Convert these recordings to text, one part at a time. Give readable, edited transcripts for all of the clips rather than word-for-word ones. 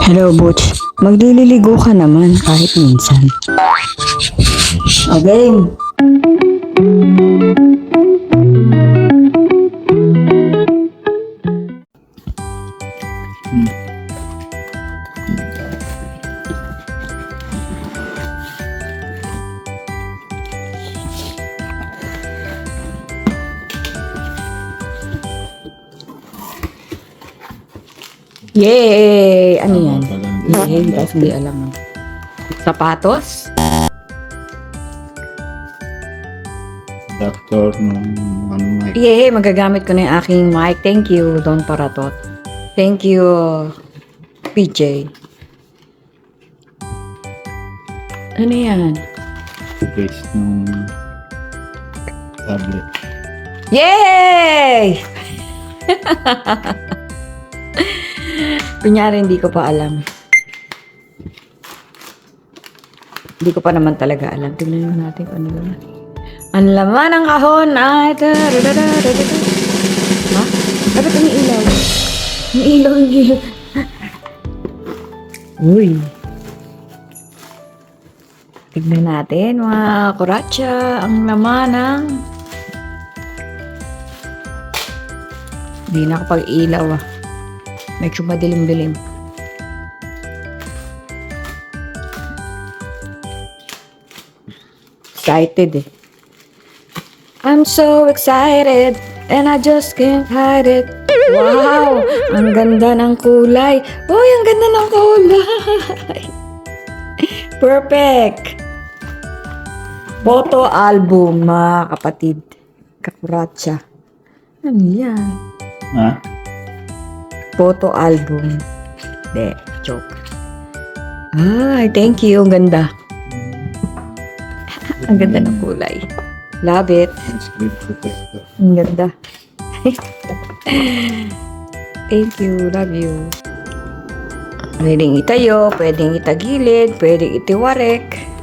Hello, Butch. Maglililigo ka naman kahit minsan. Okay. Yay! Ano yan? Yay, tapos hindi alam. Sapatos? Doctor ng mic. Yay! Magagamit ko na yung aking mic. Thank you, Don Paratot. Thank you, PJ. Ano yan? Case ng tablet. Yay! Kunyari, hindi ko pa alam. Hindi ko pa naman talaga alam. Tignan natin kung ano yun. Ang laman ng kahon ay... Ha? Dapat ang ilaw. Ang ilaw, ang ilaw. Uy. Tignan natin, mga kuratsa. Ang laman ng... Hindi na kapag ilaw ah. Medyo madilim-dilim. Excited eh. I'm so excited and I just can't hide it. Wow! Ang ganda ng kulay. Uy, ang ganda ng kulay. Perfect! Photo album, mga kapatid. Kakuratsa. Ano yan? Ha? Photo album. De, joke. Ay, thank you. Ang ganda. Ang ganda ng kulay. Love it. Screen protector. Ang ganda. Thank you. Love you. Pwedeng itayo, pwedeng itagilid, pwedeng itiwarek.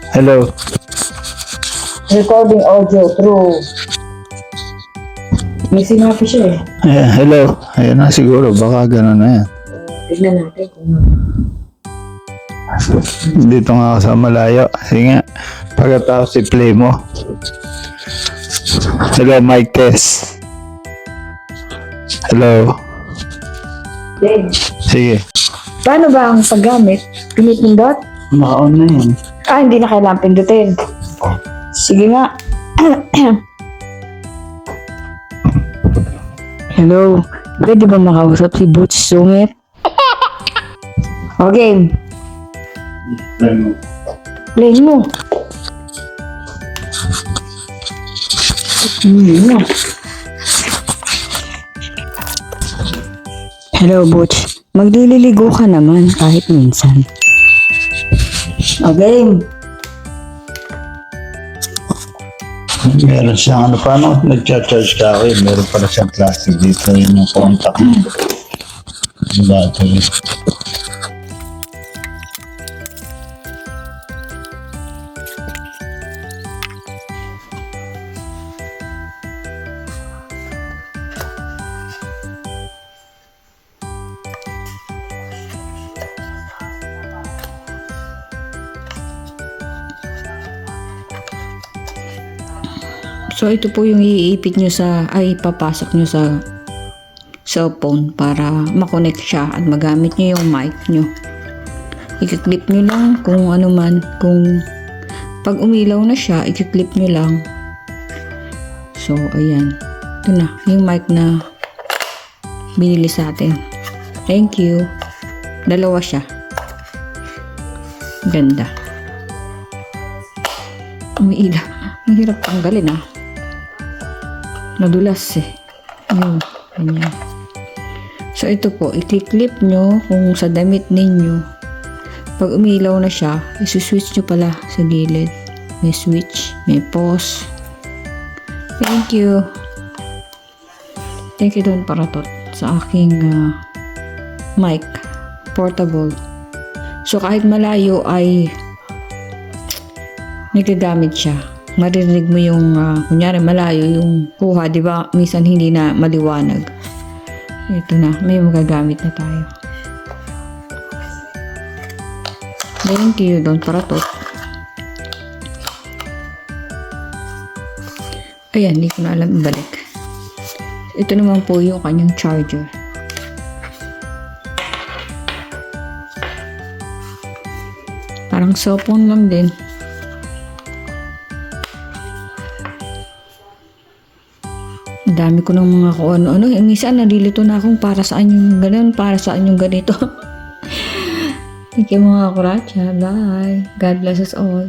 Hello. Recording audio through. May sinabi siya eh. Hello. Ayan na siguro. Baka gano'n na yan. Tignan natin kung... Dito nga ako sa malayo. Sige nga. Pagkatapos i-play mo. Hello, mic test. Hello. Then, Sige. paano ba ang paggamit? Pinipindot? Makaon na yan. Hindi na kailangan pindutin. Sige nga. Hello. Pwede ba makausap si Butch Sungit? Okay. Play mo. Hello, Butch. Maglililigo ka naman kahit minsan. Okay. Meron siyang paano nag-charge ka ako eh. Meron pala siyang plastic dito yung contact mo. Yung battery. So, ito po yung iipit nyo papasok nyo sa cellphone para makonect siya at magamit nyo yung mic nyo. I-clip nyo lang kung ano man. Kung pag umilaw na siya, i-clip nyo lang. So, ayan. Ito na, yung mic na binili sa atin. Thank you. Dalawa siya. Ganda. Umiilaw. Ang hirap tanggalin ah. Nadulas eh. Yun. Ganyan. So, ito po. I-clip nyo kung sa damit ninyo. Pag umilaw na siya, isuswitch nyo pala sa gilid. May switch. May pause. Thank you. Thank you Don Paratot sa aking mic. Portable. So, kahit malayo ay nagagamit siya. maririnig mo yung, kunyari malayo yung kuha, di ba? Minsan hindi na maliwanag. Ito na, may magagamit na tayo. Thank you, don't paratot. Ayan, hindi ko na alam ibalik. Ito naman po yung kanyang charger. Parang cellphone lang din. Ang dami ko ng mga kung ano-ano. Minsan nalilito na akong para saan yung ganun, para saan yung ganito. Thank you mga kuracha. Bye. God bless us all.